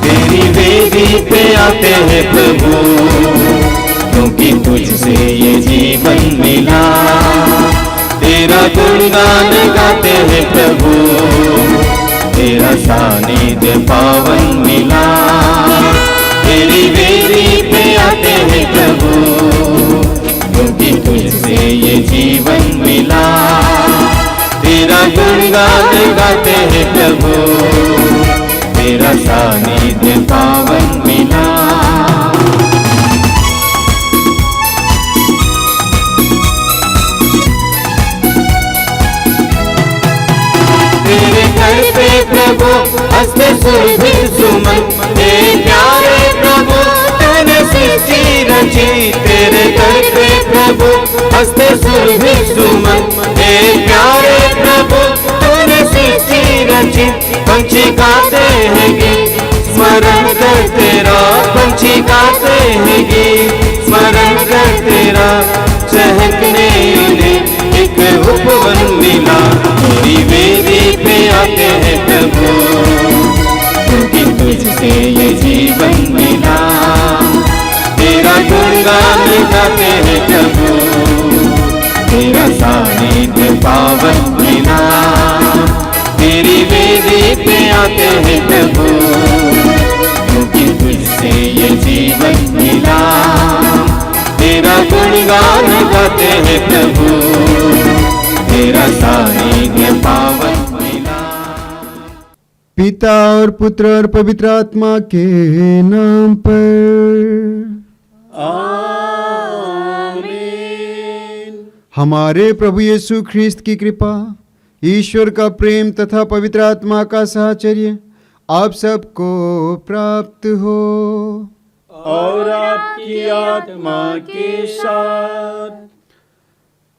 तेरी वेदी पे आते हैं प्रभु, क्योंकि तुझसे ये जीवन मिला। तेरा गुणगान गाते हैं प्रभु, तेरा सानिध्य पावन मिला। तेरी वेदी पे आते हैं प्रभु, क्योंकि तुझसे ये जीवन मिला। तेरा गुणगान गाते हैं प्रभु, तेरा सानिध्य पावन मिला। तेरे घर पे प्रभु हंसते सुरभि सुमन, तेरे प्यारे प्रभु तूने सृष्टि रची। तेरे घर पे प्रभु हंसते सुरभि सुमन, तेरे प्यारे प्रभु तूने सृष्टि रची। पंछी गाते हैं गीत स्मरण कर तेरा, पंछी गाते हैं गीत स्मरण कर तेरा। चहकने उन्हें एक उपवन मिला। तेरी वेदी पे आते हैं प्रभु, क्योंकि तुझसे ये जीवन मिला। तेरा गुणगान गाते हैं प्रभु, तेरा सानिध्य पावन मिला। तेरी वेदी पे आते हैं प्रभु, क्योंकि तुझसे ये जीवन मिला। तेरा गुणगान गाते हैं प्रभु, तेरा सानिध्य पावन मिला। पिता और पुत्र और पवित्र आत्मा के नाम पर आमीन। हमारे प्रभु यीशु ख्रिस्त की कृपा, ईश्वर का प्रेम तथा पवित्र आत्मा का साहचर्य आप सबको प्राप्त हो और आपकी आत्मा के साथ।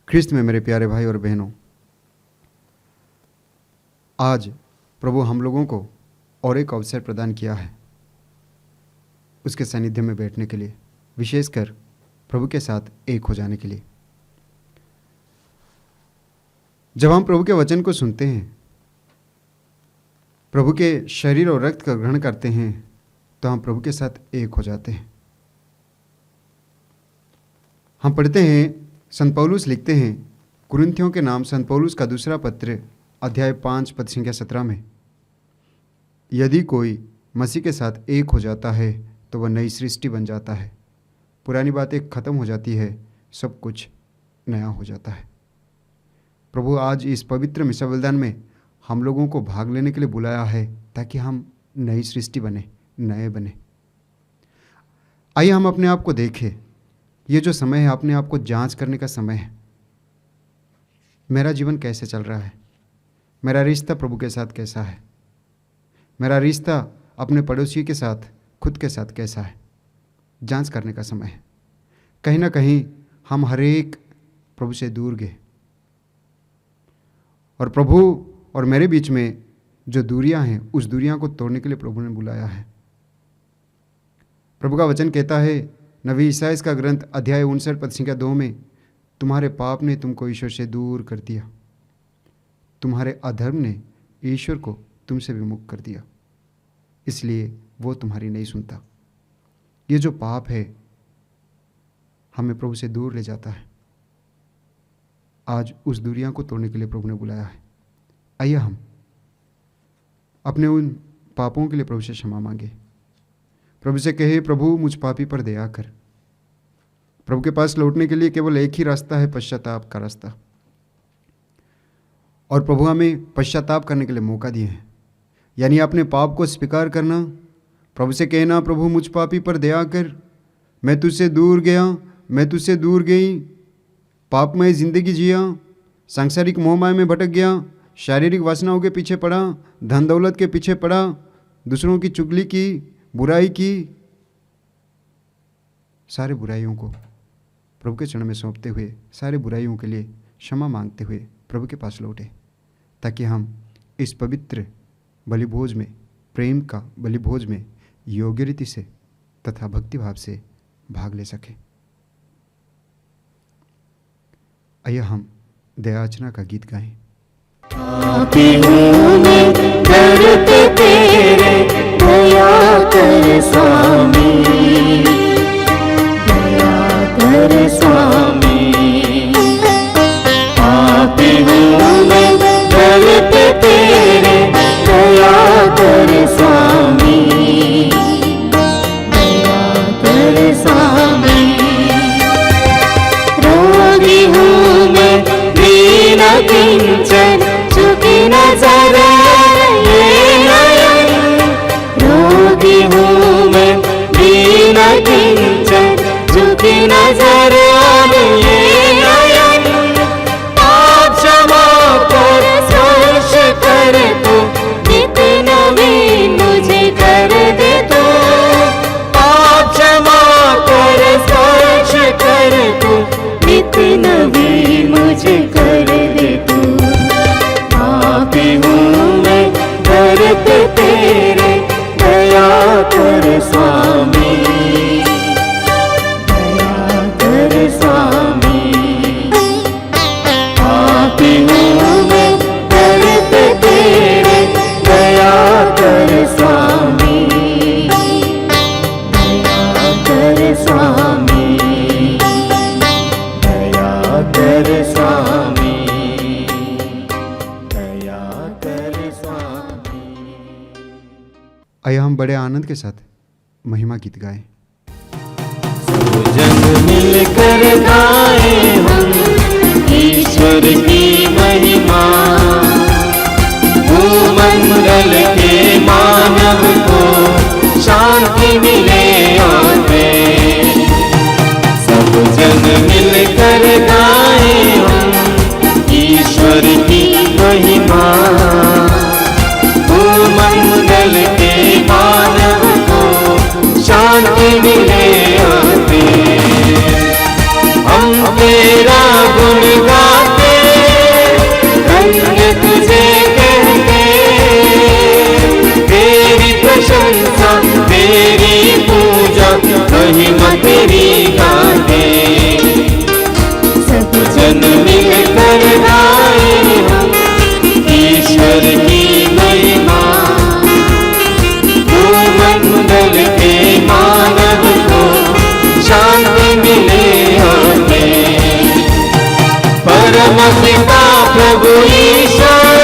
ख्रिस्त में मेरे प्यारे भाई और बहनों, आज प्रभु हम लोगों को और एक अवसर प्रदान किया है उसके सानिध्य में बैठने के लिए, विशेषकर प्रभु के साथ एक हो जाने के लिए। जब हम प्रभु के वचन को सुनते हैं, प्रभु के शरीर और रक्त का ग्रहण करते हैं, तो हम प्रभु के साथ एक हो जाते हैं। हम पढ़ते हैं, संत पौलुस लिखते हैं कुरिन्थियों के नाम संत पौलुस का दूसरा पत्र अध्याय 5 पद संख्या 17 में, यदि कोई मसीह के साथ एक हो जाता है तो वह नई सृष्टि बन जाता है, पुरानी बातें खत्म हो जाती है, सब कुछ नया हो जाता है। प्रभु आज इस पवित्र मिसा बलिदान में हम लोगों को भाग लेने के लिए बुलाया है, ताकि हम नई सृष्टि बने, नए बने। आइए हम अपने आप को देखें। ये जो समय है, अपने आप को जांच करने का समय है। मेरा जीवन कैसे चल रहा है? मेरा रिश्ता प्रभु के साथ कैसा है? मेरा रिश्ता अपने पड़ोसी के साथ, खुद के साथ कैसा है? जांच करने का समय है। कहीं ना कहीं हम हर एक प्रभु से दूर गए, और प्रभु और मेरे बीच में जो दूरियां हैं, उस दूरियां को तोड़ने के लिए प्रभु ने बुलाया है। प्रभु का वचन कहता है नबी ईसाइया का ग्रंथ अध्याय 59 पद संख्या 2 में, तुम्हारे पाप ने तुमको ईश्वर से दूर कर दिया, तुम्हारे अधर्म ने ईश्वर को तुमसे विमुख कर दिया, इसलिए वो तुम्हारी नहीं सुनता। ये जो पाप है हमें प्रभु से दूर ले जाता है। आज उस दूरियां को तोड़ने के लिए प्रभु ने बुलाया है। आइए हम अपने उन पापों के लिए प्रभु से क्षमा मांगे। प्रभु से कहे, प्रभु मुझ पापी पर दया कर। प्रभु के पास लौटने के लिए केवल एक ही रास्ता है, पश्चाताप का रास्ता। और प्रभु हमें पश्चाताप करने के लिए मौका दिए हैं, यानी अपने पाप को स्वीकार करना, प्रभु से कहना, प्रभु मुझ पापी पर दया कर, मैं तुझसे दूर गया, मैं तुझसे दूर गई, पापमय जिंदगी जिया, सांसारिक मोहमाया में भटक गया, शारीरिक वासनाओं के पीछे पड़ा, धन दौलत के पीछे पड़ा, दूसरों की चुगली की, बुराई की। सारे बुराइयों को प्रभु के चरण में सौंपते हुए, सारे बुराइयों के लिए क्षमा मांगते हुए प्रभु के पास लौटे, ताकि हम इस पवित्र बलिभोज में, प्रेम का बलिभोज में योग्य रीति से तथा भक्तिभाव से भाग ले सकें। आइए हम दयाचना का गीत गाएं। पापी हूँ मैं, दर पे तेरे दया कर। आइए हम बड़े आनंद के साथ महिमा गीत गाएं। जन मिलकर गाए हम ईश्वर की महिमा, भूमंडल के मानव को शांति मिले और प्रेम। सब जन मिलकर गाए हम ईश्वर की महिमा, भूमंडल के मानव को शांति मिले और प्रेम। हम तेरा गुण गाते, धन्य तुझे कहते, तेरी प्रशंसा तेरी पूजा महिमा तेरी गाते। सब जन मिलकर गाए हम ईश्वर की महिमा, भूमंडल के मानव को शांति मिले और प्रेम। परम पिता प्रभु ईश्वर,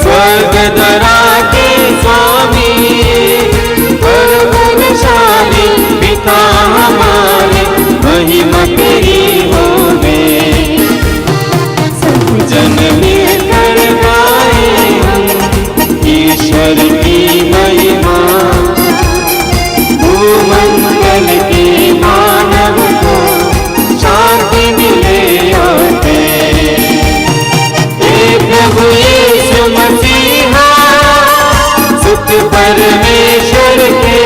स्वर्ग धरा के स्वामी, परमशाली पिता हमारे, महिमा तेरी होवे। सब जन मिलकर गाए हम ईश्वर की महिमा, भूमंडल के मानव को शांति मिले और प्रेम। हे प्रभु यीशु मसीहा, सुत परमेश्वर के,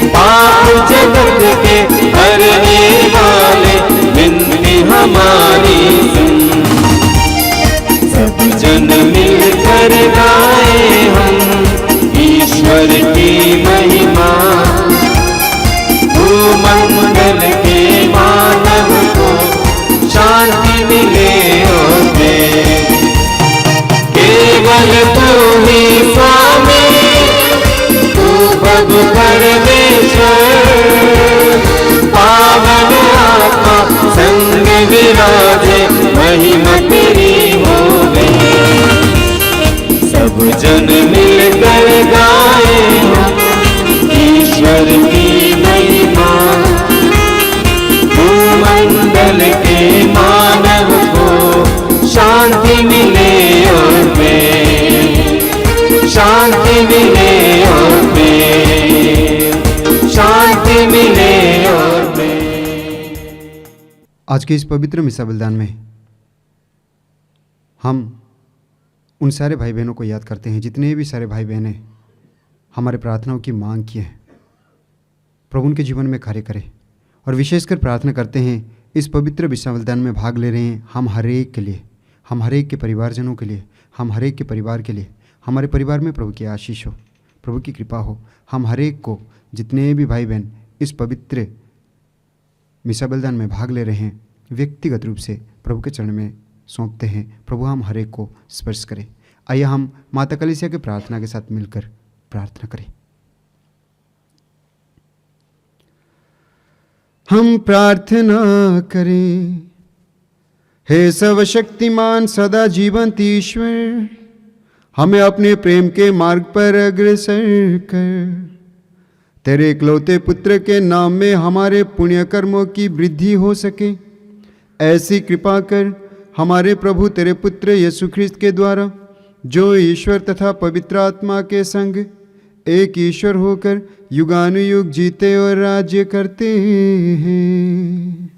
पाप जगत के हरने वाले, विनती हमारी सुन। सब जन मिलकर गाए हम ईश्वर की महिमा, भूमंडल के मानव को शांति मिले और प्रेम। केवल तू ही स्वामी, तू प्रभु परमेश्वर, पावन आत्मा संग विराजे, महिमा तेरी होवे। सब जन मिलकर गाए हम ईश्वर की महिमा, भूमंडल के मानव को शांति मिले और प्रेम। शांति मिले और प्रेम, शांति मिले और प्रेम। आज के इस पवित्र मिसा बलिदान में हम उन सारे भाई बहनों को याद करते हैं, जितने भी सारे भाई बहनें हमारे प्रार्थनाओं की मांग किए हैं। प्रभु उनके जीवन में कार्य करें, और विशेषकर प्रार्थना करते हैं इस पवित्र मिसा बलिदान में भाग ले रहे हैं हम हर एक के लिए, हम हर एक के परिवारजनों के लिए, हम हर एक के परिवार के लिए। हमारे परिवार में प्रभु की आशीष हो, प्रभु की कृपा हो। हम हर एक को, जितने भी भाई बहन इस पवित्र मिसा बलिदान में भाग ले रहे हैं, व्यक्तिगत रूप से प्रभु के चरण में सौंपते हैं। प्रभु हम हर एक को स्पर्श करें। आइए हम माता कलीसिया के प्रार्थना के साथ मिलकर प्रार्थना करें। हम प्रार्थना करें। हे सर्वशक्तिमान सदा जीवंत ईश्वर, हमें अपने प्रेम के मार्ग पर अग्रसर कर तेरे इकलौते पुत्र के नाम में हमारे पुण्य कर्मों की वृद्धि हो सके, ऐसी कृपा कर हमारे प्रभु तेरे पुत्र यीशु ख्रिस्त के द्वारा, जो ईश्वर तथा पवित्र आत्मा के संग एक ईश्वर होकर युगानुयुग जीते और राज्य करते हैं।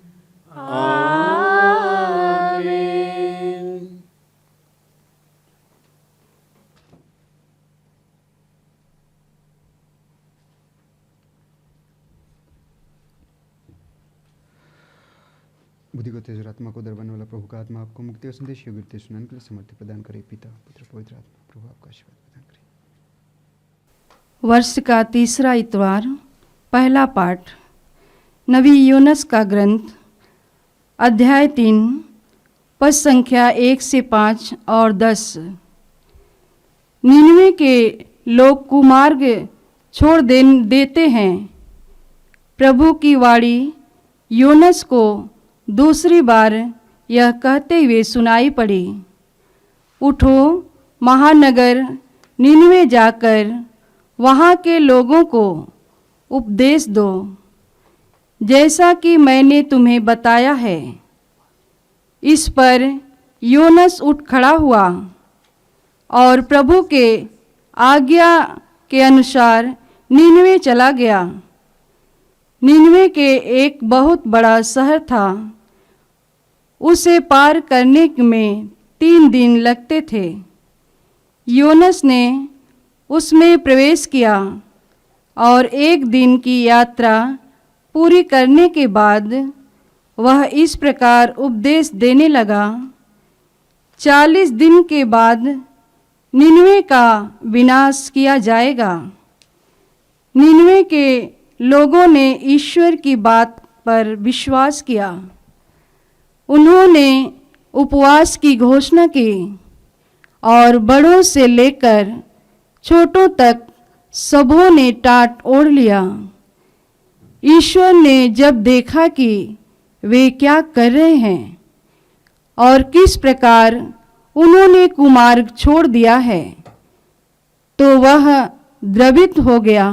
बुद्धि को तेज और आत्मा को दरबाने वाला प्रभु का आत्मा आपको मुक्ति और संदेश योग्य सुनाने के लिए समर्थी प्रदान करे। पिता पुत्र पवित्र आत्मा प्रभु आपका आशीर्वाद प्रदान करे। वर्ष का तीसरा इतवार, पहला पाठ नबी यूनस का ग्रंथ, अध्याय 3, पद संख्या 1 से 5 और 10। निनवे के लोग कुमार्ग छोड़ देते हैं। प्रभु की वाणी यूनस को दूसरी बार यह कहते हुए सुनाई पड़ी, उठो महानगर निनवे जाकर वहाँ के लोगों को उपदेश दो, जैसा कि मैंने तुम्हें बताया है। इस पर योनस उठ खड़ा हुआ और प्रभु के आज्ञा के अनुसार निनवे चला गया। निनवे के एक बहुत बड़ा शहर था, उसे पार करने में 3 दिन लगते थे। योनस ने उसमें प्रवेश किया और 1 दिन की यात्रा पूरी करने के बाद वह इस प्रकार उपदेश देने लगा। 40 दिन के बाद निनवे का विनाश किया जाएगा। निनवे के लोगों ने ईश्वर की बात पर विश्वास किया। उन्होंने उपवास की घोषणा की और बड़ों से लेकर छोटों तक सबों ने टाट ओढ़ लिया। ईश्वर ने जब देखा कि वे क्या कर रहे हैं और किस प्रकार उन्होंने कुमार्ग छोड़ दिया है, तो वह द्रवित हो गया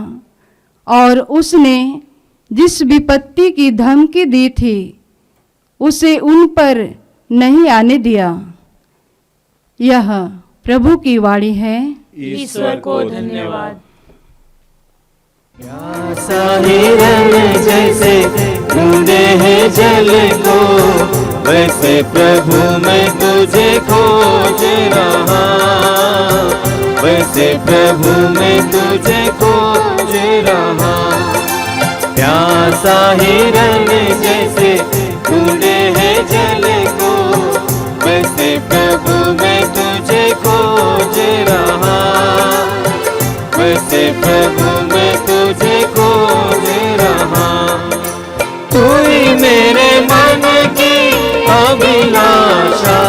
और उसने जिस विपत्ति की धमकी दी थी उसे उन पर नहीं आने दिया। यह प्रभु की वाणी है। ईश्वर को धन्यवाद। प्यासा हिरन जैसे ढूंढे हैं जल को, वैसे प्रभु मैं तुझे खोज रहा, वैसे प्रभु मैं तुझे खोज रहा। प्यासा हिरन जैसे ढूंढे हैं जल को, वैसे प्रभु मैं तुझे खोज रहा, वैसे प्रभु मैं तुझे खोज रहा। तू ही मेरे मन की अभिलाषा,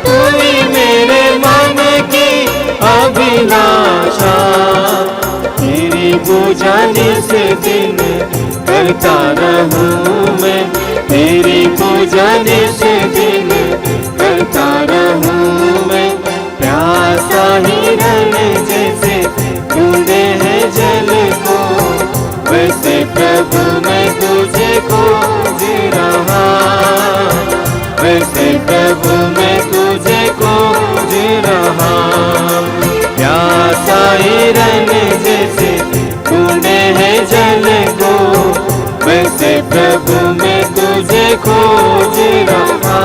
तू ही मेरे मन की अभिलाषा। तेरी पूजा निस दिन करता रहूं मैं, तेरी पूजा निस दिन करता रहूं मैं। प्यासा हिरन जैसे ढूंढे हैं जल को, वैसे प्रभु मैं तुझे खोज रहा, वैसे प्रभु मैं तुझे खोज रहा। प्यासा हिरन जैसे ढूंढे हैं जल को, वैसे प्रभु मैं तुझे खोज रहा,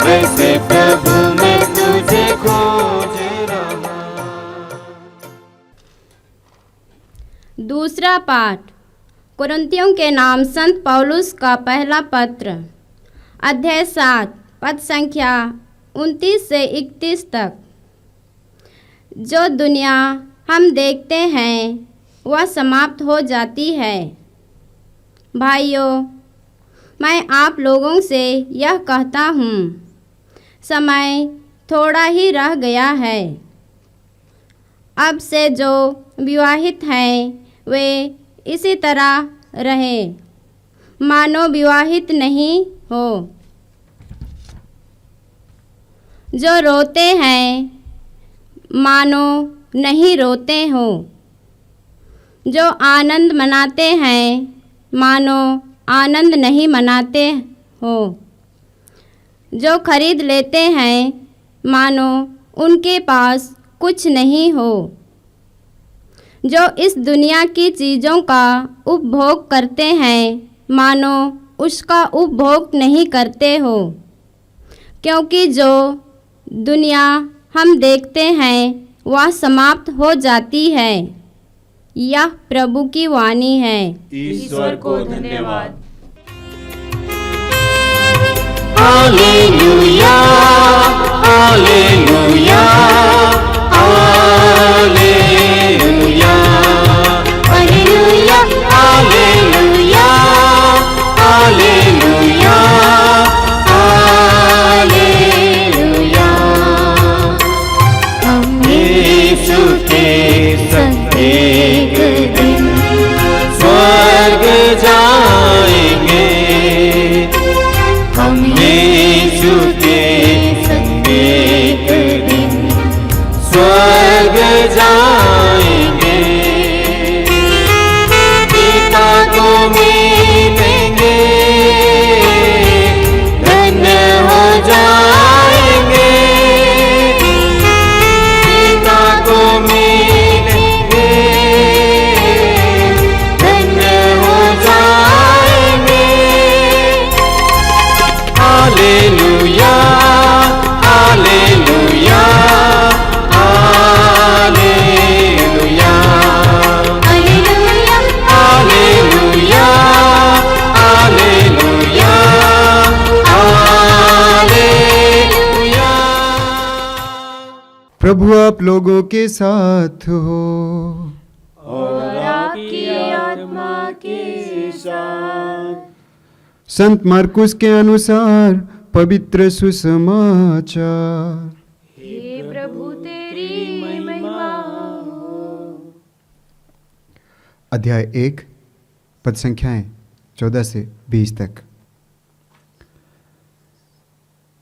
वैसे प्रभु मैं तुझे खोज रहा। दूसरा पाठ कुरिन्थियों के नाम संत पौलुस का पहला पत्र, अध्याय 7, पद संख्या 29 से 31 तक। जो दुनिया हम देखते हैं वह समाप्त हो जाती है। भाइयों, मैं आप लोगों से यह कहता हूँ, समय थोड़ा ही रह गया है। अब से जो विवाहित हैं वे इसी तरह रहे, मानो विवाहित नहीं हो। जो रोते हैं मानो नहीं रोते हो। जो आनंद मनाते हैं मानो आनंद नहीं मनाते हो। जो खरीद लेते हैं मानो उनके पास कुछ नहीं हो। जो इस दुनिया की चीज़ों का उपभोग करते हैं मानो उसका उपभोग नहीं करते हो। क्योंकि जो दुनिया हम देखते हैं वह समाप्त हो जाती है। यह प्रभु की वाणी है। ईश्वर को धन्यवाद। Hallelujah, hallelujah, hallelujah, hallelujah, hallelujah, hallelujah, hallelujah. हम यीशु के संग एक दिन स्वर्ग जाएंगे। हम यीशु के संग एक दिन जाएंगे, पिता को मिलेंगे, धन्य हो जाएंगे, पिता को मिलेंगे, धन्य हो जाएंगे। Hallelujah, hallelujah, hallelujah, hallelujah, hallelujah, hallelujah. प्रभु आप लोगों के साथ हो। और आपकी आत्मा के साथ। संत मरकुस के अनुसार पवित्र सुसमाचार। हे प्रभु तेरी महिमा हो। अध्याय 1 पद संख्याएं 14 से 20 तक।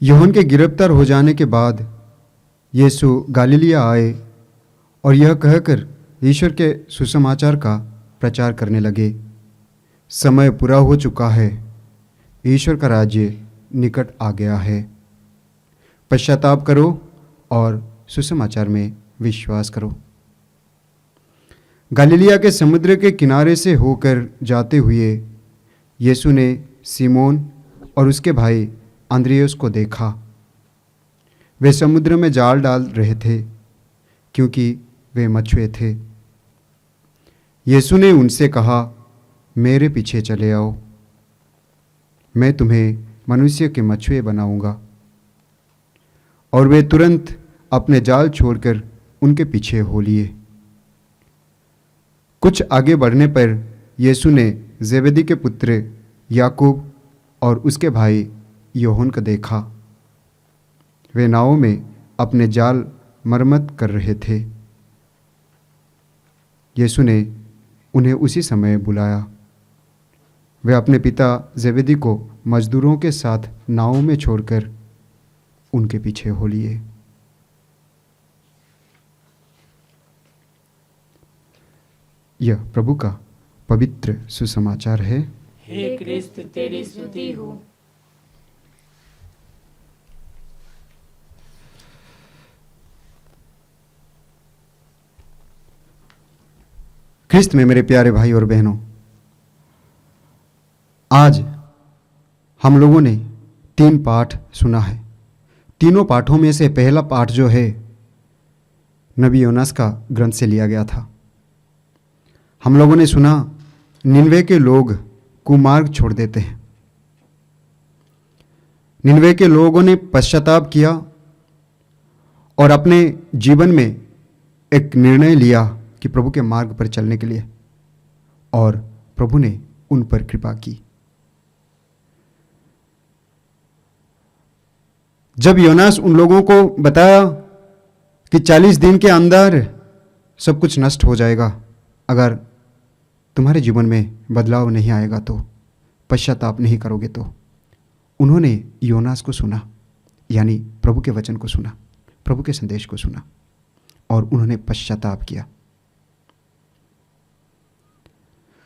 यूहन्ना के गिरफ्तार हो जाने के बाद यीशु गलीलिया आए और यह कहकर ईश्वर के सुसमाचार का प्रचार करने लगे, समय पूरा हो चुका है, ईश्वर का राज्य निकट आ गया है। पश्चाताप करो और सुसमाचार में विश्वास करो। गलीलिया के समुद्र के किनारे से होकर जाते हुए यीशु ने सिमोन और उसके भाई अंद्रियास को देखा। वे समुद्र में जाल डाल रहे थे क्योंकि वे मछुए थे। यीशु ने उनसे कहा, मेरे पीछे चले आओ, मैं तुम्हें मनुष्य के मछुए बनाऊंगा। और वे तुरंत अपने जाल छोड़कर उनके पीछे हो लिए। कुछ आगे बढ़ने पर यीशु ने जेबेदी के पुत्र याकूब और उसके भाई यूहन्ना को देखा। वे नाव में अपने जाल मरम्मत कर रहे थे। यीशु ने उन्हें उसी समय बुलाया। वे अपने पिता जेबेदी को मजदूरों के साथ नाव में छोड़कर उनके पीछे हो लिए। यह प्रभु का पवित्र सुसमाचार है। हे क्रिस्त तेरी स्तुति हो। ख्रिस्त में मेरे प्यारे भाई और बहनों, आज हम लोगों ने 3 पाठ सुना है। तीनों पाठों में से पहला पाठ जो है नबी योनास का ग्रंथ से लिया गया था। हम लोगों ने सुना निनवे के लोग कुमार्ग छोड़ देते हैं। निनवे के लोगों ने पश्चाताप किया और अपने जीवन में एक निर्णय लिया कि प्रभु के मार्ग पर चलने के लिए, और प्रभु ने उन पर कृपा की। जब योनास उन लोगों को बताया कि 40 दिन के अंदर सब कुछ नष्ट हो जाएगा, अगर तुम्हारे जीवन में बदलाव नहीं आएगा तो, पश्चाताप नहीं करोगे तो, उन्होंने योनास को सुना, यानी प्रभु के वचन को सुना, प्रभु के संदेश को सुना और उन्होंने पश्चाताप किया।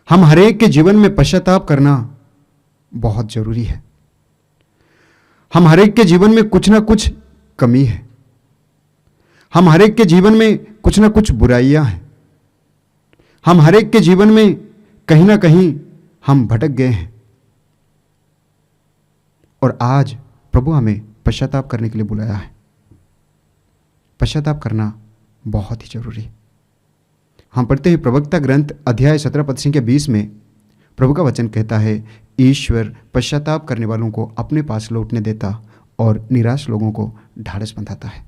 हम हरेक के जीवन में पश्चाताप करना बहुत जरूरी है। हम हरेक के जीवन में कुछ ना कुछ कमी है। हम हरेक के जीवन में कुछ ना कुछ बुराइयां हैं। हम हरेक के जीवन में कहीं ना कहीं हम भटक गए हैं, और आज प्रभु हमें पश्चाताप करने के लिए बुलाया है। पश्चाताप करना बहुत ही जरूरी है। हम पढ़ते हैं प्रवक्ता ग्रंथ अध्याय 17 पद संख्या 20 में प्रभु का वचन कहता है, ईश्वर पश्चाताप करने वालों को अपने पास लौटने देता और निराश लोगों को ढाढ़स बंधाता है।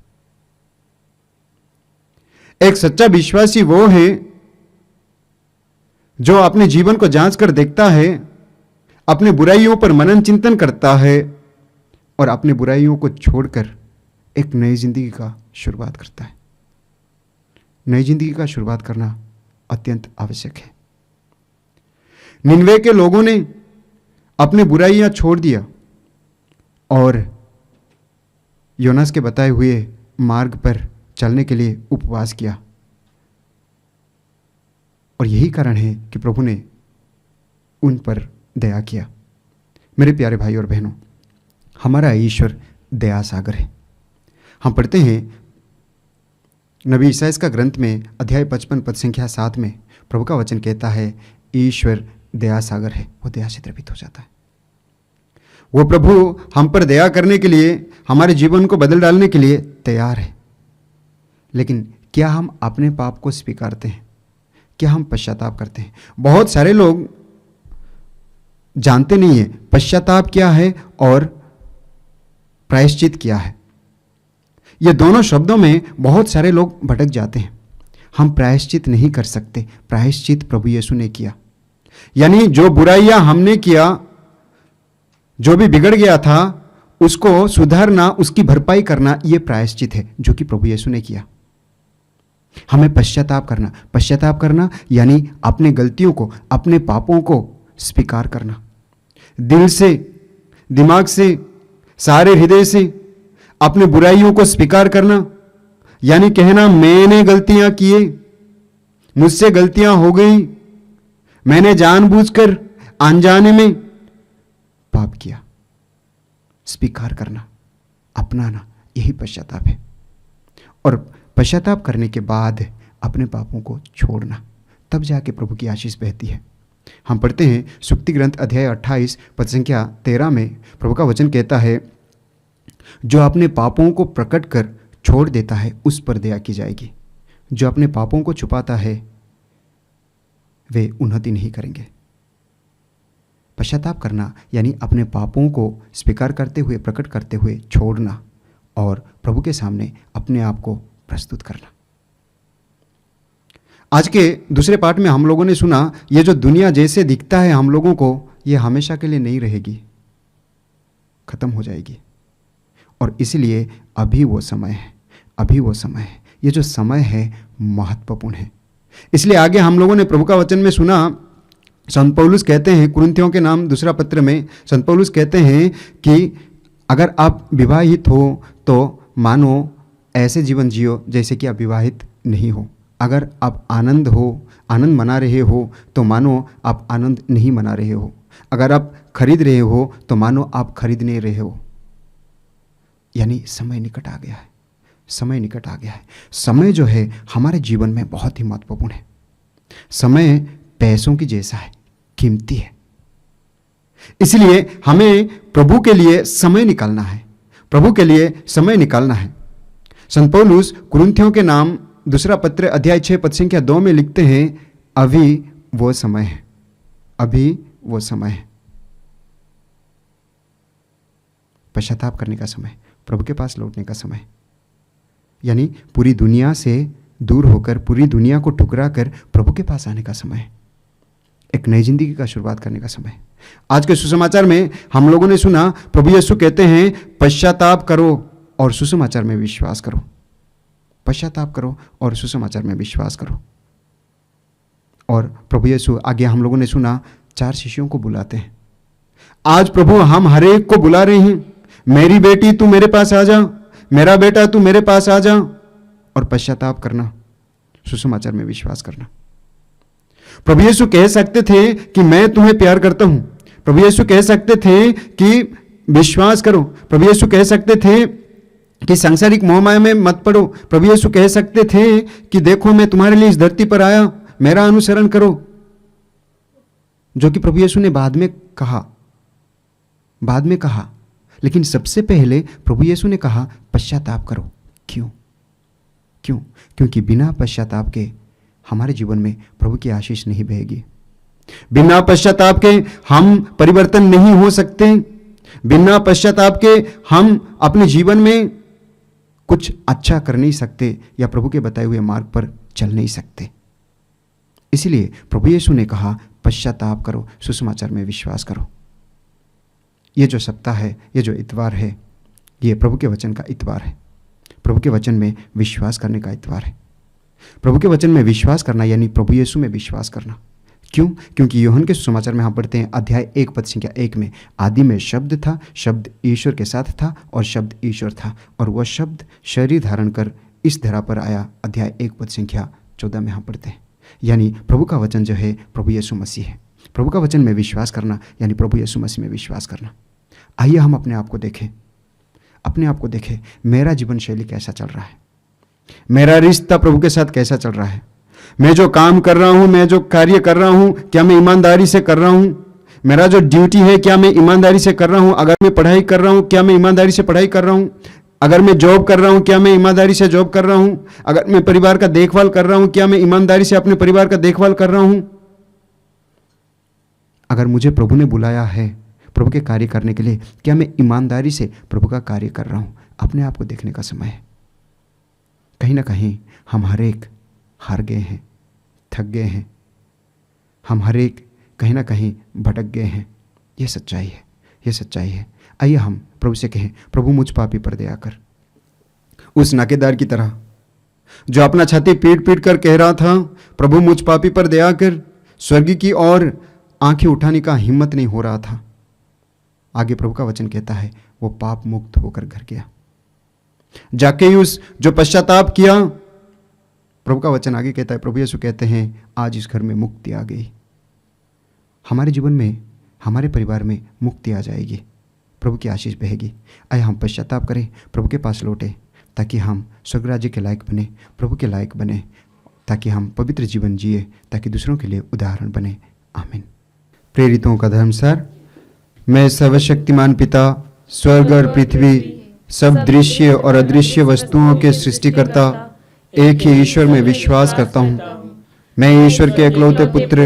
एक सच्चा विश्वासी वो है जो अपने जीवन को जांच कर देखता है, अपने बुराइयों पर मनन चिंतन करता है और अपने बुराइयों को छोड़कर एक नई जिंदगी का शुरुआत करता है। नई जिंदगी का शुरुआत करना अत्यंत आवश्यक है। निनवे के लोगों ने अपनी बुराइयां छोड़ दिया और योनास के बताए हुए मार्ग पर चलने के लिए उपवास किया, और यही कारण है कि प्रभु ने उन पर दया किया। मेरे प्यारे भाई और बहनों, हमारा ईश्वर दया सागर है। हम पढ़ते हैं नबी ईसाइयाह का ग्रंथ में अध्याय 55 पद संख्या 7 में प्रभु का वचन कहता है, ईश्वर दया सागर है, वो दया से द्रवित हो जाता है। वो प्रभु हम पर दया करने के लिए, हमारे जीवन को बदल डालने के लिए तैयार है। लेकिन क्या हम अपने पाप को स्वीकारते हैं? क्या हम पश्चाताप करते हैं? बहुत सारे लोग जानते नहीं है पश्चाताप क्या है और प्रायश्चित क्या है। ये दोनों शब्दों में बहुत सारे लोग भटक जाते हैं। हम प्रायश्चित नहीं कर सकते, प्रायश्चित प्रभु यीशु ने किया। यानी जो बुराइयां हमने किया, जो भी बिगड़ गया था, उसको सुधारना, उसकी भरपाई करना, ये प्रायश्चित है जो कि प्रभु यीशु ने किया। हमें पश्चाताप करना यानी अपने गलतियों को, अपने पापों को स्वीकार करना, दिल से, दिमाग से, सारे हृदय से अपने बुराइयों को स्वीकार करना, यानी कहना मैंने गलतियां किए, मुझसे गलतियां हो गई, मैंने जानबूझकर अनजाने में पाप किया। स्वीकार करना, अपनाना, यही पश्चाताप है। और पश्चाताप करने के बाद अपने पापों को छोड़ना, तब जाके प्रभु की आशीष बहती है। हम पढ़ते हैं सुक्ति ग्रंथ अध्याय 28 पद संख्या 13 में प्रभु का वचन कहता है, जो अपने पापों को प्रकट कर छोड़ देता है उस पर दया की जाएगी, जो अपने पापों को छुपाता है वे उन्नति नहीं करेंगे। पश्चाताप करना यानी अपने पापों को स्वीकार करते हुए, प्रकट करते हुए छोड़ना और प्रभु के सामने अपने आप को प्रस्तुत करना। आज के दूसरे पाठ में हम लोगों ने सुना, ये जो दुनिया जैसे दिखता है हम लोगों को, ये हमेशा के लिए नहीं रहेगी, खत्म हो जाएगी। और इसलिए अभी वो समय है, अभी वो समय है, ये जो समय है महत्वपूर्ण है। इसलिए आगे हम लोगों ने प्रभु का वचन में सुना, संत पौलुस कहते हैं कुरिन्थियों के नाम दूसरा पत्र में, संत पौलुस कहते हैं कि अगर आप विवाहित हो तो मानो ऐसे जीवन जियो जैसे कि आप विवाहित नहीं हो। अगर आप आनंद मना रहे हो तो मानो आप आनंद नहीं मना रहे हो। अगर आप खरीद रहे हो तो मानो आप खरीद नहीं रहे हो। यानी समय निकट आ गया है, समय निकट आ गया है। समय जो है हमारे जीवन में बहुत ही महत्वपूर्ण है। समय पैसों की जैसा है, कीमती है। इसलिए हमें प्रभु के लिए समय निकालना है, प्रभु के लिए समय निकालना है। संत पौलुस कुरिन्थियों के नाम दूसरा पत्र अध्याय 6 पद संख्या 2 में लिखते हैं, अभी वो समय है, अभी वो समय है। पश्चाताप करने का समय, प्रभु के पास लौटने का समय, यानी पूरी दुनिया से दूर होकर, पूरी दुनिया को ठुकरा कर प्रभु के पास आने का समय है। एक नई जिंदगी का शुरुआत करने का समय। आज के सुसमाचार में हम लोगों ने सुना, प्रभु यीशु कहते हैं पश्चाताप करो और सुसमाचार में विश्वास करो। पश्चाताप करो और सुसमाचार में विश्वास करो। और प्रभु यीशु आगे हम लोगों ने सुना 4 शिष्यों को बुलाते हैं। आज प्रभु हम हर एक को बुला रहे हैं, मेरी बेटी तू मेरे पास आ जा, मेरा बेटा तू मेरे पास आ जा और पश्चाताप करना, सुसमाचार में विश्वास करना। प्रभु यीशु कह सकते थे कि मैं तुम्हें प्यार करता हूं। प्रभु यीशु कह सकते थे कि विश्वास करो। प्रभु यीशु कह सकते थे कि सांसारिक मोहमाया में मत पड़ो। प्रभु यीशु कह सकते थे कि देखो मैं तुम्हारे लिए इस धरती पर आया, मेरा अनुसरण करो, जो कि प्रभु यीशु ने बाद में कहा। लेकिन सबसे पहले प्रभु यीशु ने कहा पश्चाताप करो। क्यों? क्योंकि बिना पश्चाताप के हमारे जीवन में प्रभु की आशीष नहीं बहेगी। बिना पश्चाताप के हम परिवर्तन नहीं हो सकते। बिना पश्चाताप के हम अपने जीवन में कुछ अच्छा कर नहीं सकते या प्रभु के बताए हुए मार्ग पर चल नहीं सकते। इसलिए प्रभु यीशु ने कहा पश्चाताप करो, सुसमाचार में विश्वास करो। ये जो सप्ताह है, ये जो इतवार है, ये प्रभु के वचन का इतवार है। प्रभु के वचन में विश्वास करने का इतवार है। प्रभु के वचन में विश्वास करना यानी प्रभु यीशु में विश्वास करना। क्यों? क्योंकि यूहन्ना के सुसमाचार में हम पढ़ते हैं अध्याय 1 पद संख्या 1 में, आदि में शब्द था, शब्द ईश्वर के साथ था और शब्द ईश्वर था और वह शब्द शरीर धारण कर इस धरा पर आया। अध्याय 1 पद संख्या 14 में हम पढ़ते हैं। यानी प्रभु का वचन जो है प्रभु यीशु मसीह है। प्रभु का वचन में विश्वास करना यानी प्रभु यीशु मसीह में विश्वास करना। आइए हम अपने आप को देखें, अपने आप को देखें, मेरा जीवन शैली कैसा चल रहा है, मेरा रिश्ता प्रभु के साथ कैसा चल रहा है, मैं जो काम कर रहा हूँ, मैं जो कार्य कर रहा हूँ, क्या मैं ईमानदारी से कर रहा हूँ, मेरा जो ड्यूटी है क्या मैं ईमानदारी से कर रहा हूँ, अगर मैं पढ़ाई कर रहा हूँ क्या मैं ईमानदारी से पढ़ाई कर रहा हूँ, अगर मैं जॉब कर रहा हूँ क्या मैं ईमानदारी से जॉब कर रहा हूँ, अगर मैं परिवार का देखभाल कर रहा हूँ क्या मैं ईमानदारी से अपने परिवार का देखभाल कर रहा हूँ। अगर मुझे प्रभु ने बुलाया है प्रभु के कार्य करने के लिए, क्या मैं ईमानदारी से प्रभु का कार्य कर रहा हूँ। अपने आप को देखने का समय है। कहीं ना कहीं हम हर एक हार गए हैं, थक गए हैं, हम हर एक कहीं ना कहीं भटक गए हैं। ये सच्चाई है, ये सच्चाई है। आइए हम प्रभु से कहें, प्रभु मुझ पापी पर दया कर। उस नाकेदार की तरह जो अपना छाती पीट पीट कर कह रहा था, प्रभु मुझ पापी पर दया कर, स्वर्ग की ओर आंखें उठाने का हिम्मत नहीं हो रहा था। आगे प्रभु का वचन कहता है वो पाप मुक्त होकर घर गया। जाकेयुस जो पश्चाताप किया, प्रभु का वचन आगे कहता है, प्रभु यीशु कहते हैं आज इस घर में मुक्ति आ गई। हमारे जीवन में, हमारे परिवार में मुक्ति आ जाएगी, प्रभु की आशीष बहेगी। आइए हम पश्चाताप करें, प्रभु के पास लौटे, ताकि हम स्वर्ग राज्य के लायक बने, प्रभु के लायक बने, ताकि हम पवित्र जीवन जिए, ताकि दूसरों के लिए उदाहरण बने। आमीन। प्रेरितों का धर्मसार। मैं सर्वशक्तिमान पिता, स्वर्ग और पृथ्वी, सब दृश्य और अदृश्य वस्तुओं के सृष्टिकर्ता एक ही ईश्वर में विश्वास करता हूँ। मैं ईश्वर के एकलौते पुत्र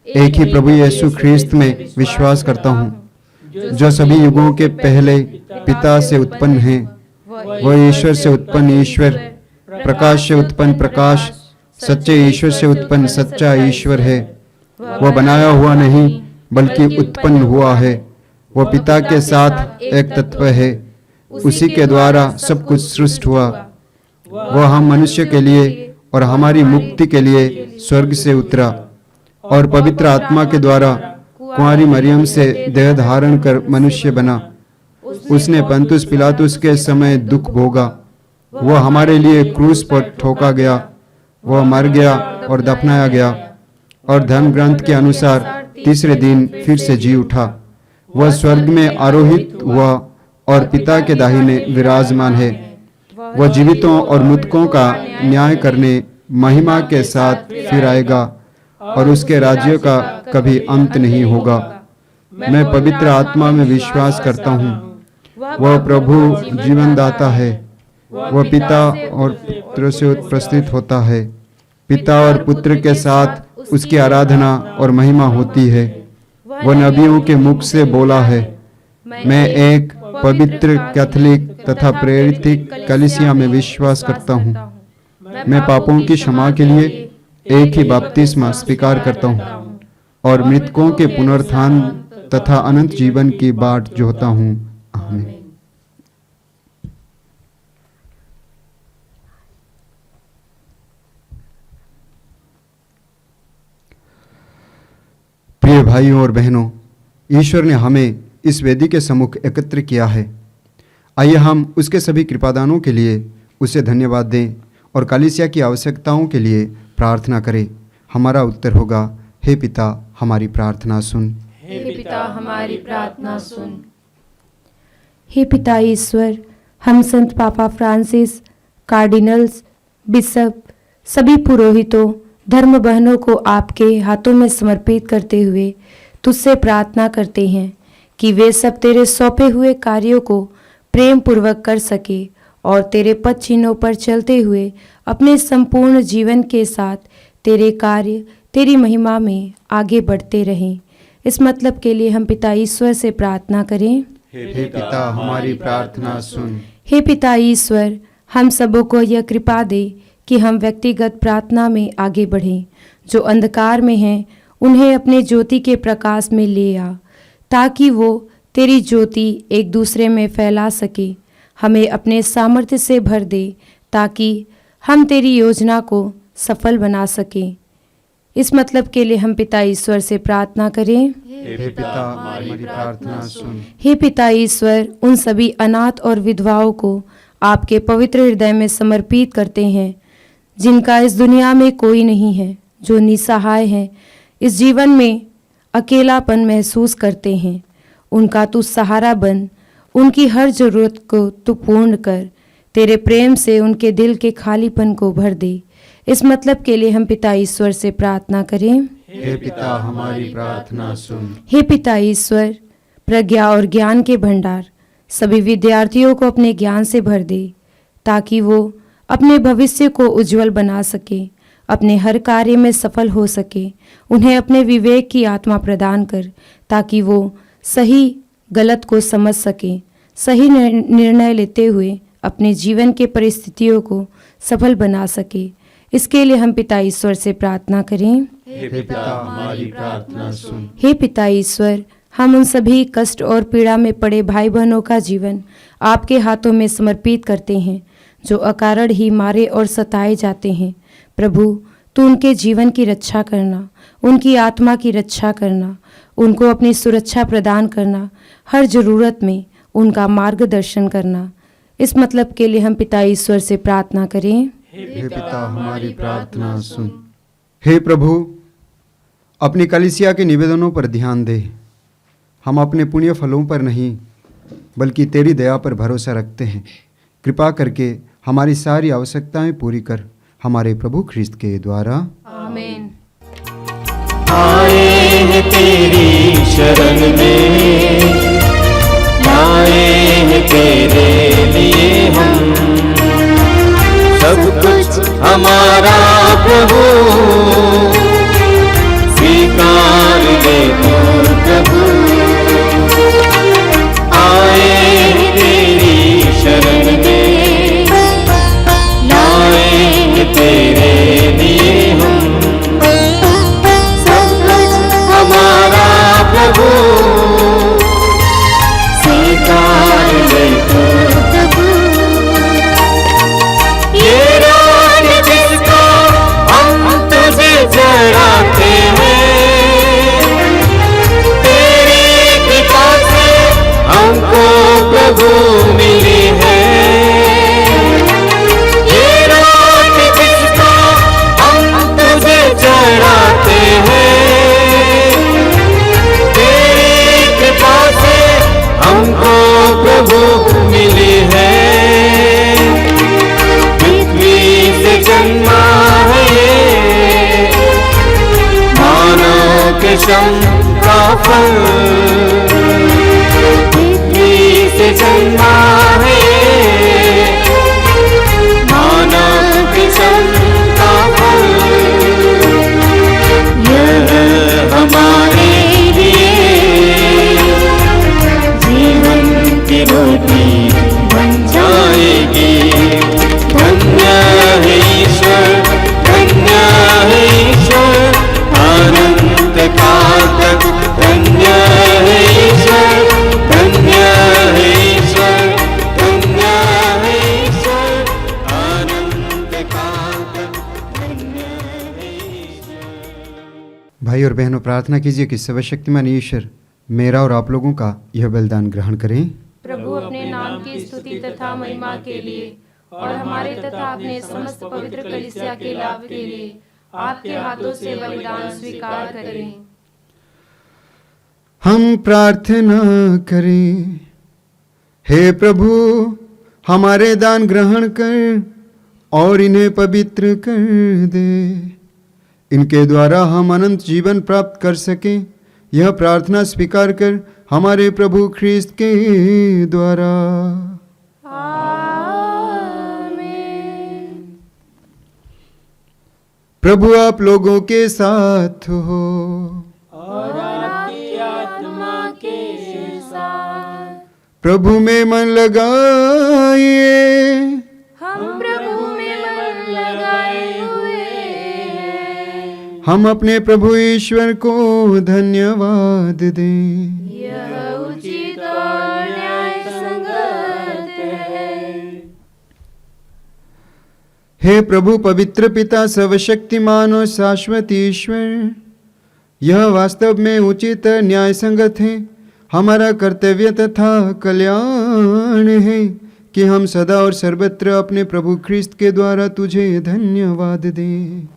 एक ही प्रभु यीशु ख्रीस्त में विश्वास करता हूँ, जो सभी युगों के पहले पिता से उत्पन्न है। वह ईश्वर से उत्पन्न ईश्वर, प्रकाश से उत्पन्न प्रकाश, सच्चे ईश्वर से उत्पन्न सच्चा ईश्वर है। वह बनाया हुआ नहीं बल्कि उत्पन्न हुआ है। वह पिता के साथ एक तत्व है, उसी के द्वारा सब कुछ सृष्ट हुआ। वह हम मनुष्य के लिए और हमारी मुक्ति के लिए स्वर्ग से उतरा और पवित्र आत्मा के द्वारा कुंवारी मरियम से देह धारण कर मनुष्य बना। उसने पंतुस पिलातुस के समय दुख भोगा। वह हमारे लिए क्रूस पर ठोका गया। वह मर गया और दफनाया गया और धर्म ग्रंथ के अनुसार तीसरे दिन फिर से जी उठा। वह स्वर्ग में आरोहित हुआ और पिता के दाहिने विराजमान है। वह जीवितों और मृतकों का न्याय करने महिमा के साथ फिर आएगा और उसके राज्य का कभी अंत नहीं होगा। मैं पवित्र आत्मा में विश्वास करता हूँ। वह प्रभु जीवनदाता है। वह पिता और पुत्र से प्रस्तुत होता है। पिता और पुत्र के साथ उसकी आराधना और महिमा होती है। वह नबियों के मुख से बोला है। मैं एक पवित्र कैथोलिक तथा प्रेरित कलीसिया में विश्वास करता हूँ। मैं पापों की क्षमा के लिए एक ही बपतिस्मा स्वीकार करता हूँ और मृतकों के पुनरुत्थान तथा अनंत जीवन की बाट जोहता हूँ। आमीन। प्रिय भाइयों और बहनों, ईश्वर ने हमें इस वेदी के सम्मुख एकत्र किया है। आइए हम उसके सभी कृपादानों के लिए उसे धन्यवाद दें और कलीसिया की आवश्यकताओं के लिए प्रार्थना करें। हमारा उत्तर होगा, हे पिता हमारी प्रार्थना सुन। हे पिता हमारी प्रार्थना सुन। हे पिता ईश्वर, हम संत पापा फ्रांसिस, कार्डिनल्स, बिशप, सभी पुरोहितों, धर्म बहनों को आपके हाथों में समर्पित करते हुए तुझसे प्रार्थना करते हैं कि वे सब तेरे सौंपे हुए कार्यों को प्रेम पूर्वक कर सके और तेरे पद चिन्हों पर चलते हुए अपने संपूर्ण जीवन के साथ तेरे कार्य, तेरी महिमा में आगे बढ़ते रहें। इस मतलब के लिए हम पिता ईश्वर से प्रार्थना करें। हे पिता हमारी प्रार्थना सुन। हे पिता ईश्वर, हम सबों को यह कृपा दे कि हम व्यक्तिगत प्रार्थना में आगे बढ़ें। जो अंधकार में हैं उन्हें अपने ज्योति के प्रकाश में ले आ, ताकि वो तेरी ज्योति एक दूसरे में फैला सके। हमें अपने सामर्थ्य से भर दे ताकि हम तेरी योजना को सफल बना सकें। इस मतलब के लिए हम पिता ईश्वर से प्रार्थना करें। हे पिता हमारी प्रार्थना सुन। हे पिता ईश्वर, उन सभी अनाथ और विधवाओं को आपके पवित्र हृदय में समर्पित करते हैं जिनका इस दुनिया में कोई नहीं है, जो निसहाय हैं, इस जीवन में अकेलापन महसूस करते हैं, उनका तू सहारा बन, उनकी हर ज़रूरत को तू पूर्ण कर, तेरे प्रेम से उनके दिल के खालीपन को भर दे। इस मतलब के लिए हम पिता ईश्वर से प्रार्थना करें। हे पिता हमारी प्रार्थना सुन। हे पिता ईश्वर, प्रज्ञा और ज्ञान के भंडार सभी विद्यार्थियों को अपने ज्ञान से भर दे, ताकि वो अपने भविष्य को उज्जवल बना सके, अपने हर कार्य में सफल हो सके। उन्हें अपने विवेक की आत्मा प्रदान कर, ताकि वो सही गलत को समझ सके, सही निर्णय लेते हुए अपने जीवन के परिस्थितियों को सफल बना सके। इसके लिए हम पिता ईश्वर से प्रार्थना करें। हे पिता हमारी प्रार्थना सुन। हे पिता ईश्वर, हम उन सभी कष्ट और पीड़ा में पड़े भाई बहनों का जीवन आपके हाथों में समर्पित करते हैं, जो अकारण ही मारे और सताए जाते हैं। प्रभु, तू उनके जीवन की रक्षा करना, उनकी आत्मा की रक्षा करना, उनको अपनी सुरक्षा प्रदान करना, हर ज़रूरत में उनका मार्गदर्शन करना। इस मतलब के लिए हम पिता ईश्वर से प्रार्थना करें। हे पिता हमारी प्रार्थना सुन। हे प्रभु, अपनी कलीसिया के निवेदनों पर ध्यान दे। हम अपने पुण्य फलों पर नहीं बल्कि तेरी दया पर भरोसा रखते हैं। कृपा करके हमारी सारी आवश्यकताएं पूरी कर, हमारे प्रभु ख्रिस्त के द्वारा। आमीन। आए हैं तेरी शरण में, आए हैं तेरे लिए हम, सब कुछ हमारा प्रभु स्वीकार ले तो प्रभु। आए हैं तेरी शरण में, आए हैं तेरे लिए हम, सब कुछ हमारा प्रभु स्वीकार ले तो प्रभु। ये रात जिसको हम तुझे चढ़ाते हैं, तेरी कृपा से हमको प्रभु मिली है। ये रात जिसको हम तुझे चढ़ाते हैं, तेरी कृपा से हमको प्रभु मिली है। पृथ्वी से जन्मा है ये मानव के श्रम का फल, पृथ्वी से जन्मा है ये मानव के श्रम का फल। यह हमारे लिए जीवन की रोटी बन जाएगी। धन्य है ईश्वर, धन्य है ईश्वर, अनंत काल तक धन्य है ईश्वर, धन्य है ईश्वर, धन्य है ईश्वर, अनंत काल तक धन्य है ईश्वर। भाई और बहनों, प्रार्थना कीजिए कि सर्वशक्तिमान ईश्वर मेरा और आप लोगों का यह बलिदान ग्रहण करें। प्रभु अपने नाम की स्तुति तथा महिमा के लिए और हमारे तथा अपने समस्त पवित्र कलीसिया के लाभ के लिए आपके हाथों से बलिदान स्वीकार करें। हम प्रार्थना करें। हे प्रभु, हमारे दान ग्रहण कर और इन्हें पवित्र कर दे। इनके द्वारा हम अनंत जीवन प्राप्त कर सकें, यह प्रार्थना स्वीकार कर हमारे प्रभु ख्रिस्त के द्वारा। प्रभु आप लोगों के साथ हो और आपकी आत्मा के साथ। प्रभु में मन लगाइए। हम प्रभु में मन लगाए हुए हैं। हम अपने प्रभु ईश्वर को धन्यवाद दें। यह उचित और न्याय संगत है। हे प्रभु पवित्र पिता सर्वशक्तिमान और शाश्वत ईश्वर, यह वास्तव में उचित न्याय संगत है, हमारा कर्तव्य तथा कल्याण है कि हम सदा और सर्वत्र अपने प्रभु ख्रिस्त के द्वारा तुझे धन्यवाद दें।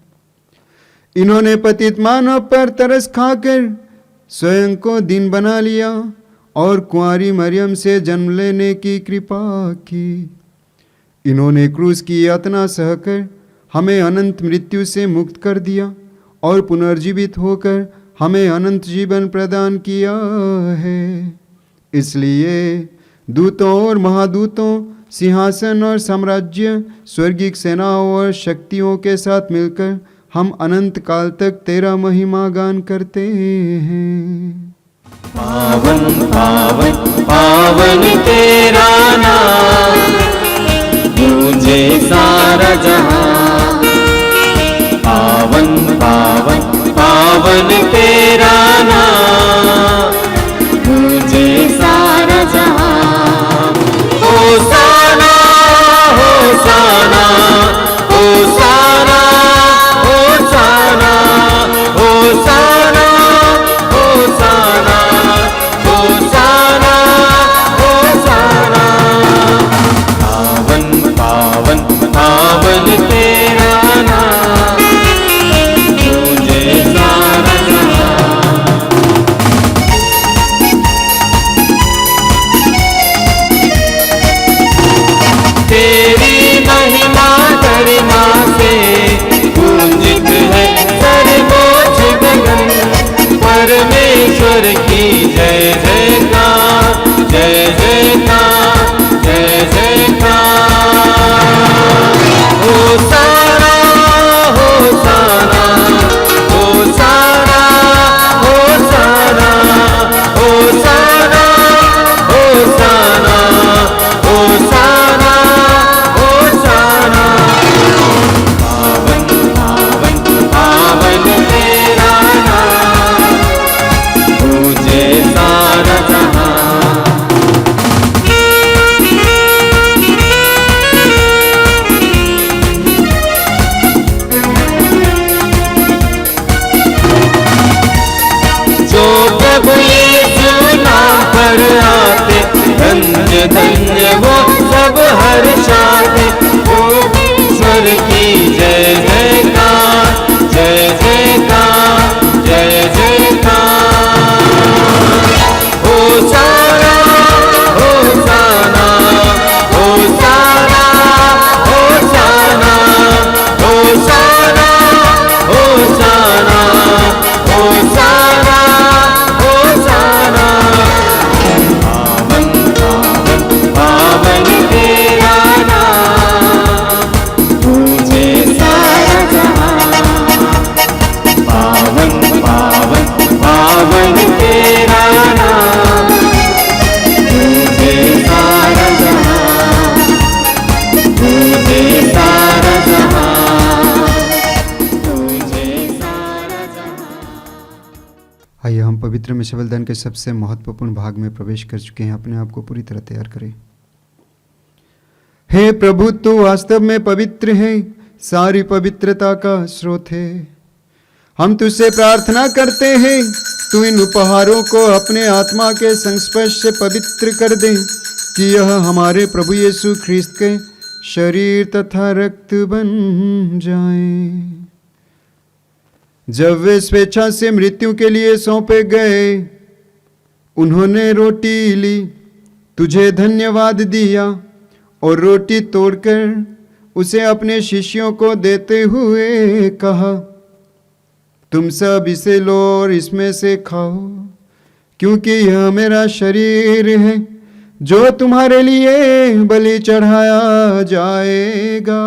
इन्होंने पतित मानव पर तरस खाकर स्वयं को दीन बना लिया और कुंवारी मरियम से जन्म लेने की कृपा की। इन्होंने क्रूस की यातना सहकर हमें अनंत मृत्यु से मुक्त कर दिया और पुनर्जीवित होकर हमें अनंत जीवन प्रदान किया है। इसलिए दूतों और महादूतों, सिंहासन और साम्राज्य, स्वर्गीय सेनाओं और शक्तियों के साथ मिलकर हम अनंत काल तक तेरा महिमा गान करते हैं। पावन पावन पावन तेरा नाम, गूंजे सारा जहां। पावन पावन पावन तेरा नाम, गूंजे सारा जहां। होसाना होसाना होसाना होसाना होसाना होसाना होसाना होसाना। पावन पावन पावन तेरा नाम, गूंजे सारा जहां। तेरी महिमा गरिमा से गूंजित है सर्वोच्च गगन। परमेश्वर की जय जयकार, जय जयकार, जय जयकार। होसाना होसाना होसाना होसाना होसाना होसाना होसाना होसाना। पावन पावन पावन तेरा नाम, गूंजे सारा जहां। जो प्रभु यीशु नाम पर आते, धन्य धन्य वो सब हर्षाते। ओ ईश्वर की जय जयकार, जय जयकार, जय जयकार। होसाना होसाना होसाना होसाना होसाना होसाना होसाना होसाना। पावन पावन पावन तेरा नाम, गूंजे सारा जहां। पावन पावन पावन तेरा नाम, गूंजे सारा जहां, गूंजे सारा जहां, गूंजे सारा जहां। आइए हम पवित्र मिशा बलिदान के सबसे महत्वपूर्ण भाग में प्रवेश कर चुके हैं। अपने आप को पूरी तरह तैयार करें। हे प्रभु, तू वास्तव में पवित्र है, सारी पवित्रता का स्रोत है। हम तुझसे प्रार्थना करते हैं, तू इन उपहारों को अपने आत्मा के संस्पर्श से पवित्र कर दे, कि यह हमारे प्रभु यीशु ख्रीस्त के शरीर तथा रक्त बन जाए। जब वे स्वेच्छा से मृत्यु के लिए सौंपे गए, उन्होंने रोटी ली, तुझे धन्यवाद दिया और रोटी तोड़कर उसे अपने शिष्यों को देते हुए कहा, तुम सब इसे लो और इसमें से खाओ, क्योंकि यह मेरा शरीर है जो तुम्हारे लिए बलि चढ़ाया जाएगा।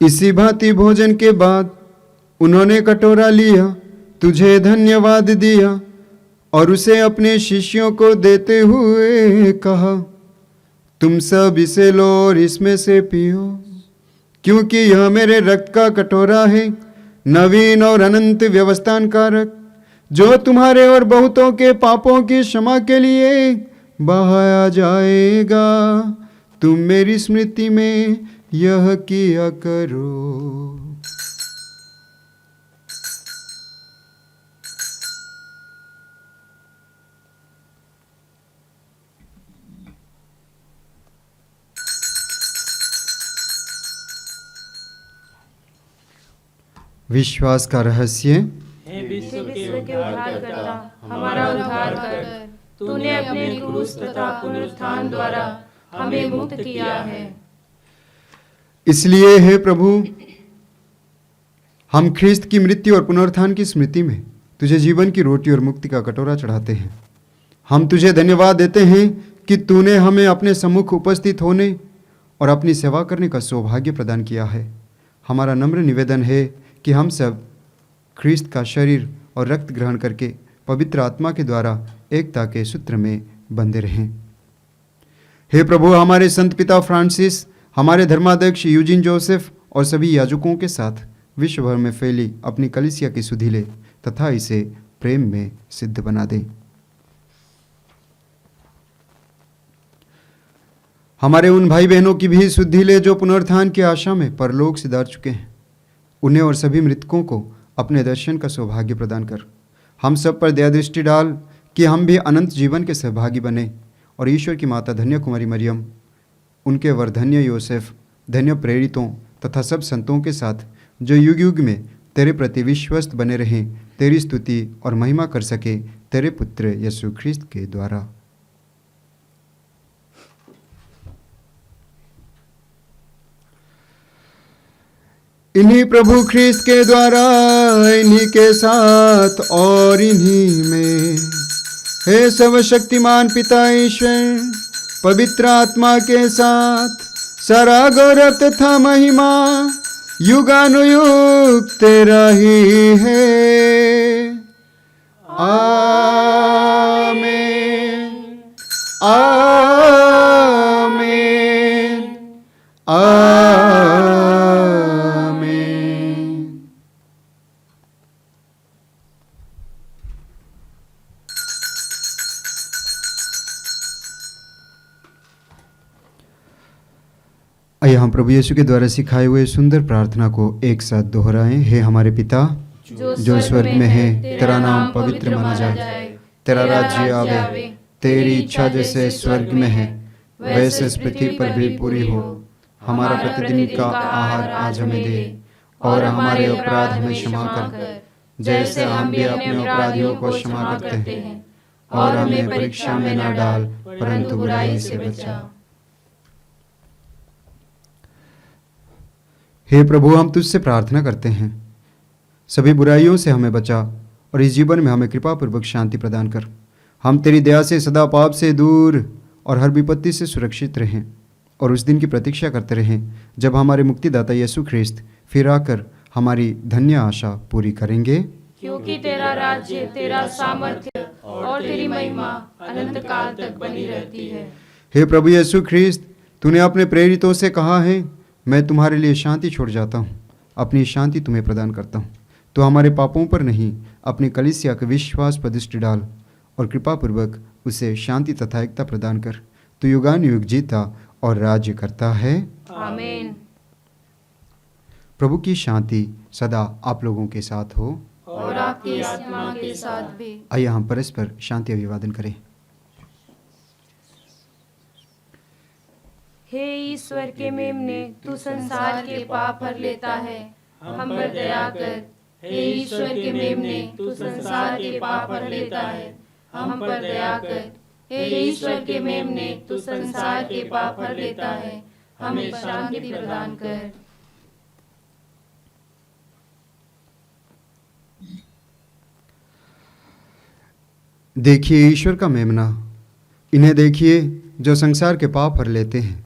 इसी भांति भोजन के बाद उन्होंने कटोरा लिया, तुझे धन्यवाद दिया और उसे अपने शिष्यों को देते हुए कहा, तुम सब इसे लो और इसमें से पियो, क्योंकि यह मेरे रक्त का कटोरा है, नवीन और अनंत व्यवस्थान कारक, जो तुम्हारे और बहुतों के पापों की क्षमा के लिए बहाया जाएगा। तुम मेरी स्मृति में यह किया करो। विश्वास का रहस्य। हे विश्व के उद्धारकर्ता, हमारा उद्धार कर। तूने अपने क्रूस तथा पुनरुत्थान द्वारा हमें मुक्त किया है। इसलिए हे प्रभु, हम ख्रिस्त की मृत्यु और पुनरुत्थान की स्मृति में तुझे जीवन की रोटी और मुक्ति का कटोरा चढ़ाते हैं। हम तुझे धन्यवाद देते हैं कि तूने हमें अपने सम्मुख उपस्थित होने और अपनी सेवा करने का सौभाग्य प्रदान किया है। हमारा नम्र निवेदन है कि हम सब ख्रिस्त का शरीर और रक्त ग्रहण करके पवित्र आत्मा के द्वारा एकता के सूत्र में बंधे रहें। हे प्रभु, हमारे संत पिता फ्रांसिस, हमारे धर्माध्यक्ष यूजिन जोसेफ और सभी याजकों के साथ विश्व भर में फैली अपनी कलीसिया की सुधि ले तथा इसे प्रेम में सिद्ध बना दे। हमारे उन भाई बहनों की भी शुद्धि ले जो पुनरुत्थान की आशा में परलोक सिधार चुके हैं। उन्हें और सभी मृतकों को अपने दर्शन का सौभाग्य प्रदान कर। हम सब पर दया दृष्टि डाल कि हम भी अनंत जीवन के सहभागी बने और ईश्वर की माता धन्य कुमारी मरियम, उनके वर धन्य योसेफ, धन्य प्रेरितों तथा सब संतों के साथ जो युग युग में तेरे प्रति विश्वस्त बने रहें, तेरी स्तुति और महिमा कर सके तेरे पुत्र यीशु ख्रिस्त के द्वारा। इन्हीं प्रभु ख्रिस्त के द्वारा, इन्हीं के साथ और इन्हीं में, हे सर्वशक्तिमान पिता ईश्वर, पवित्र आत्मा के साथ सारा गौरव तथा महिमा युगानुयुग तेरा ही है। आमीन, आमीन, आमीन। आइए हम प्रभु यीशु के द्वारा सिखाए हुए सुंदर प्रार्थना को एक साथ दोहराएं। हे हमारे पिता जो स्वर्ग में है, तेरा नाम पवित्र माना जाए, तेरा राज्य आवे, तेरी इच्छा जैसे स्वर्ग में है वैसे इस पृथ्वी पर भी पूरी हो। हमारा प्रतिदिन का आहार आज हमें दे और हमारे अपराध हमें क्षमा कर जैसे हम भी अपने अपराधियों को क्षमा करते हैं, और हमें परीक्षा में न डाल परंतु बुराई से बचा। हे प्रभु, हम तुझसे प्रार्थना करते हैं, सभी बुराइयों से हमें बचा और इस जीवन में हमें कृपा पूर्वक शांति प्रदान कर। हम तेरी दया से सदा पाप से दूर और हर विपत्ति से सुरक्षित रहें और उस दिन की प्रतीक्षा करते रहें जब हमारे मुक्तिदाता यीशु ख्रिस्त फिर आकर हमारी धन्य आशा पूरी करेंगे। क्योंकि तेरा राज्य, तेरा सामर्थ्य और तेरी महिमा अनंत काल तक बनी रहती है। हे प्रभु यीशु ख्रिस्त, तूने अपने प्रेरितों से कहा है, मैं तुम्हारे लिए शांति छोड़ जाता हूँ, अपनी शांति तुम्हें प्रदान करता हूँ। तो हमारे पापों पर नहीं, अपनी कलीसिया के विश्वास पर दृष्टि डाल और कृपा पूर्वक उसे शांति तथा एकता प्रदान कर। तो युगान युग जीता और राज्य करता है। आमीन। प्रभु की शांति सदा आप लोगों के साथ हो और आपकी आत्मा के साथ भी। आइए हम परस्पर शांति अभिवादन करें। हे ईश्वर के मेमने, तू संसार के पाप हर लेता है, हम पर दया कर। हे ईश्वर के मेमने, तू संसार के पाप हर लेता है, हम पर दया कर। हे ईश्वर के मेमने, तू संसार के पाप हर लेता है, हमें शांति प्रदान कर। देखिए ईश्वर का मेमना, इन्हें देखिए जो संसार के पाप हर लेते हैं।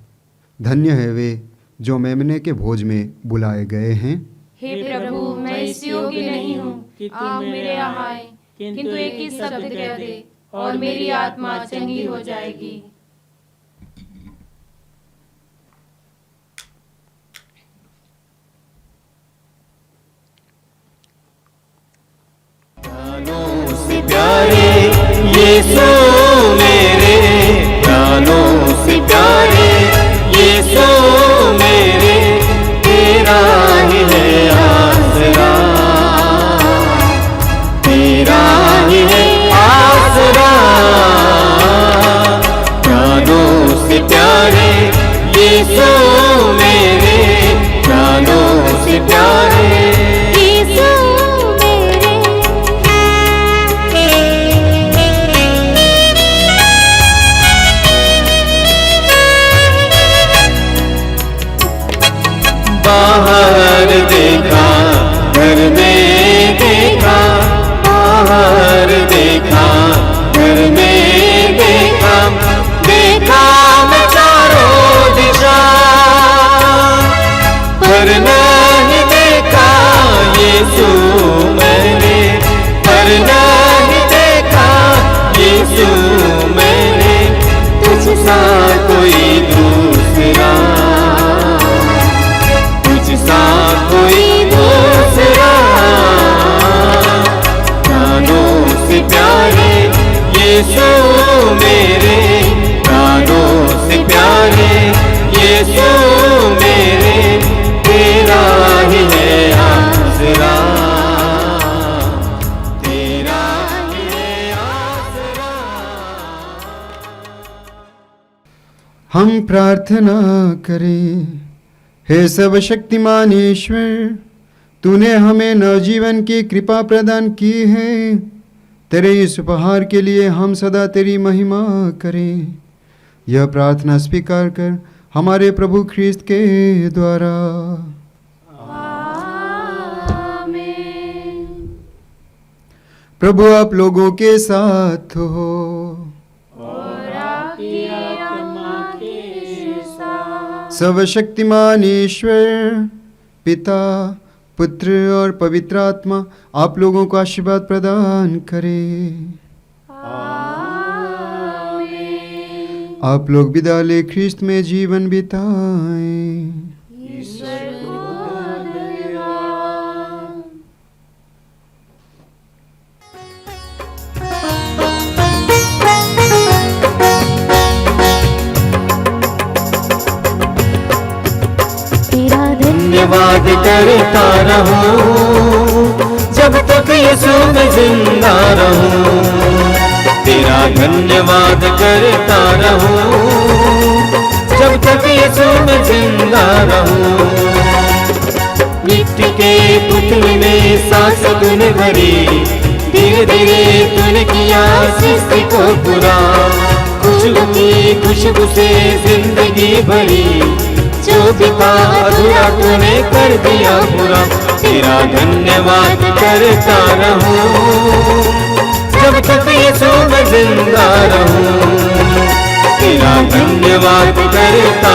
धन्य है वे जो मेमने के भोज में बुलाए गए हैं। हे प्रभु, मैं इस योग्य नहीं हूँ कि तुम मेरे यहाँ आए, किंतु एक ही शब्द कह दे और मेरी आत्मा चंगी हो जाएगी। प्राणों से प्यारे यीशु मेरे, प्राणों से प्यारे यीशु मेरे, तेरा ही है आसरा, तेरा ही है आसरा। हम प्रार्थना करें। हे सर्वशक्तिमान ईश्वर, तूने हमें नवजीवन की कृपा प्रदान की है। तेरे इस उपहार के लिए हम सदा तेरी महिमा करें। यह प्रार्थना स्वीकार कर हमारे प्रभु ख्रीस्त के द्वारा। प्रभु आप लोगों के साथ हो। सर्वशक्तिमान ईश्वर पिता, पुत्र और पवित्र आत्मा आप लोगों को आशीर्वाद प्रदान करे। आप लोग विदा ले ख्रीस्त में जीवन बिताएं। धन्यवाद करता रहूं जब तक यीशु में जिंदा रहूं। तेरा धन्यवाद करता रहूं जब तक यीशु में जिंदा रहूं। मिट्टी के पुतले में सांस तूने भरी, धीरे धीरे तूने किया सृष्टि को पूरा। खुशबू की खुशबू से जिंदगी भरी, जो भी था अधूरा तूने कर दिया पूरा। तेरा धन्यवाद करता रहूं जब तक यीशु में जिंदा रहूं। तेरा धन्यवाद करता